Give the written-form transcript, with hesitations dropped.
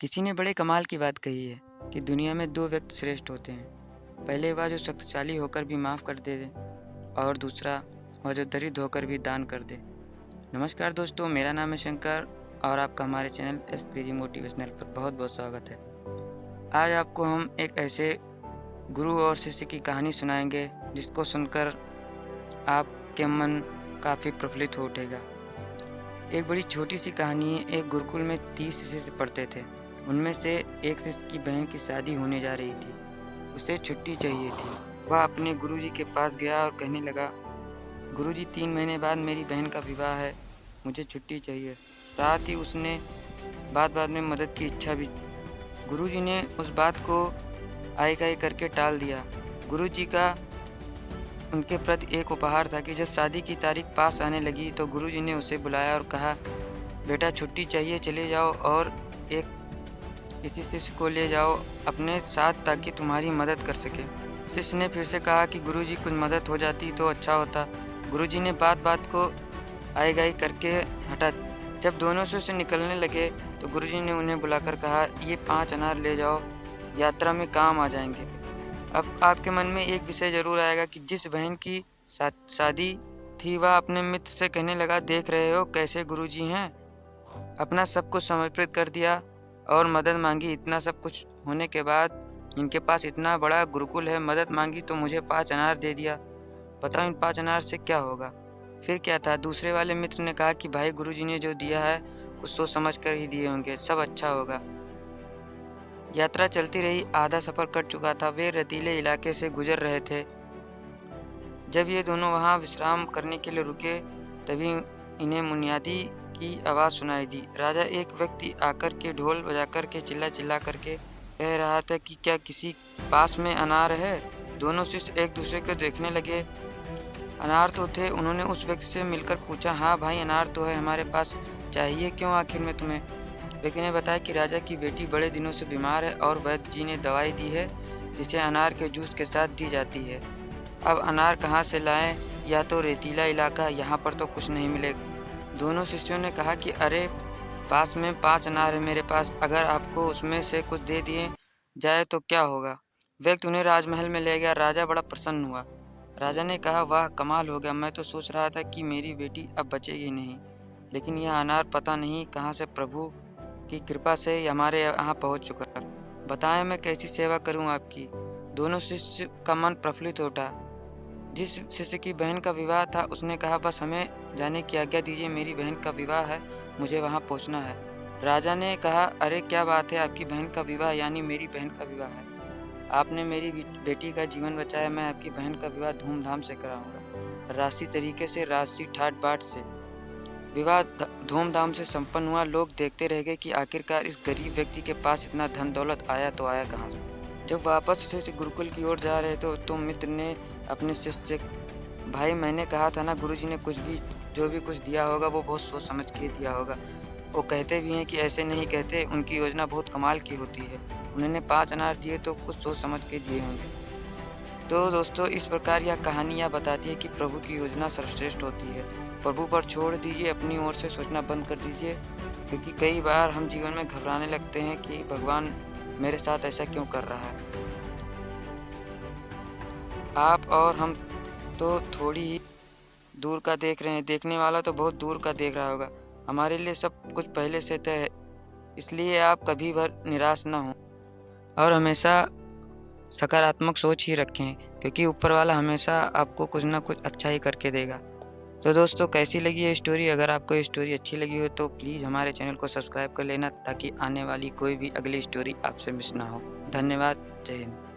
किसी ने बड़े कमाल की बात कही है कि दुनिया में दो व्यक्ति श्रेष्ठ होते हैं। पहले वह जो शक्तिशाली होकर भी माफ़ कर दे और दूसरा वह जो दरिद्र होकर भी दान कर दे। नमस्कार दोस्तों, मेरा नाम है शंकर और आपका हमारे चैनल एस मोटिवेशनल पर बहुत बहुत स्वागत है। आज आपको हम एक ऐसे गुरु और शिष्य की कहानी सुनाएंगे जिसको सुनकर आपके मन काफ़ी प्रफुल्लित हो उठेगा। एक बड़ी छोटी सी कहानी है। एक गुरुकुल में 30 शिष्य पढ़ते थे। उनमें से एक शिष्य की बहन की शादी होने जा रही थी। उसे छुट्टी चाहिए थी। वह अपने गुरुजी के पास गया और कहने लगा, गुरुजी 3 महीने बाद मेरी बहन का विवाह है, मुझे छुट्टी चाहिए। साथ ही उसने बात में मदद की इच्छा भी। गुरुजी ने उस बात को आय करके टाल दिया। गुरुजी का उनके प्रति एक उपहार था कि जब शादी की तारीख पास आने लगी तो गुरुजी ने उसे बुलाया और कहा, बेटा छुट्टी चाहिए, चले जाओ और एक किसी शिष्य को ले जाओ अपने साथ ताकि तुम्हारी मदद कर सके। शिष्य ने फिर से कहा कि गुरुजी कुछ मदद हो जाती तो अच्छा होता। गुरुजी ने बात को आय करके हटा। जब दोनों शिष्य निकलने लगे तो गुरुजी ने उन्हें बुलाकर कहा, ये 5 अनार ले जाओ, यात्रा में काम आ जाएंगे। अब आपके मन में एक विषय जरूर आएगा कि जिस बहन की शादी थी वह अपने मित्र से कहने लगा, देख रहे हो कैसे गुरुजी हैं, अपना सब कुछ समर्पित कर दिया और मदद मांगी। इतना सब कुछ होने के बाद इनके पास इतना बड़ा गुरुकुल है, मदद मांगी तो मुझे 5 अनार दे दिया। बताओ इन 5 अनार से क्या होगा। फिर क्या था। दूसरे वाले मित्र ने कहा कि भाई गुरुजी ने जो दिया है कुछ सोच समझ कर ही दिए होंगे, सब अच्छा होगा। यात्रा चलती रही। आधा सफर कट चुका था। वे रेतीले इलाके से गुजर रहे थे। जब ये दोनों वहां विश्राम करने के लिए रुके तभी इन्हें मुनियादी की आवाज़ सुनाई दी। राजा एक व्यक्ति आकर के ढोल बजाकर के चिल्ला करके कह रहा था कि क्या किसी पास में अनार है। दोनों शिष्य एक दूसरे को देखने लगे। अनार तो थे। उन्होंने उस व्यक्ति से मिलकर पूछा, हाँ भाई अनार तो है हमारे पास, चाहिए क्यों आखिर में तुम्हें। व्यक्ति ने बताया कि राजा की बेटी बड़े दिनों से बीमार है और वैद्य जी ने दवाई दी है जिसे अनार के जूस के साथ दी जाती है। अब अनार कहाँ से लाएं, या तो रेतीला इलाका, यहाँ पर तो कुछ नहीं मिलेगा। दोनों शिष्यों ने कहा कि अरे पास में 5 अनार है मेरे पास, अगर आपको उसमें से कुछ दे दिए जाए तो क्या होगा। व्यक्ति उन्हें राजमहल में ले गया। राजा बड़ा प्रसन्न हुआ। राजा ने कहा, वाह कमाल हो गया, मैं तो सोच रहा था कि मेरी बेटी अब बचेगी नहीं, लेकिन यह अनार पता नहीं कहाँ से प्रभु की कृपा से हमारे यहाँ पहुँच चुका। बताएं मैं कैसी सेवा करूँ आपकी। दोनों शिष्य का मन प्रफुल्लित उठा। जिस शिष्य की बहन का विवाह था उसने कहा, बस हमें जाने की आज्ञा दीजिए, मेरी बहन का विवाह है, मुझे वहां पहुंचना है। राजा ने कहा, अरे क्या बात है, आपकी बहन का विवाह यानी मेरी बहन का विवाह है। आपने मेरी बेटी का जीवन बचाया, मैं आपकी बहन का विवाह धूमधाम से कराऊंगा। राशि तरीके से, राशि ठाट बाट से। विवाह धूमधाम से संपन्न हुआ। लोग देखते रह गए कि आखिरकार इस गरीब व्यक्ति के पास इतना धन दौलत आया तो आया कहाँ से। जब वापस से गुरुकुल की ओर जा रहे थे तो मित्र ने अपने शिष्य से, भाई मैंने कहा था ना, गुरुजी ने जो भी कुछ दिया होगा वो बहुत सोच समझ के दिया होगा। वो कहते भी हैं कि ऐसे नहीं कहते, उनकी योजना बहुत कमाल की होती है। उन्होंने 5 अनार दिए तो कुछ सोच समझ के दिए होंगे। तो दोस्तों इस प्रकार यह कहानी यह बताती है कि प्रभु की योजना सर्वश्रेष्ठ होती है। प्रभु पर छोड़ दीजिए, अपनी ओर से सोचना बंद कर दीजिए, क्योंकि कई बार हम जीवन में घबराने लगते हैं कि भगवान मेरे साथ ऐसा क्यों कर रहा है। आप और हम तो थोड़ी ही दूर का देख रहे हैं, देखने वाला तो बहुत दूर का देख रहा होगा। हमारे लिए सब कुछ पहले से तय है, इसलिए आप कभी भर निराश ना हों और हमेशा सकारात्मक सोच ही रखें, क्योंकि ऊपर वाला हमेशा आपको कुछ ना कुछ अच्छा ही करके देगा। तो दोस्तों कैसी लगी ये स्टोरी। अगर आपको ये स्टोरी अच्छी लगी हो तो प्लीज़ हमारे चैनल को सब्सक्राइब कर लेना ताकि आने वाली कोई भी अगली स्टोरी आपसे मिस ना हो। धन्यवाद। जय हिंद।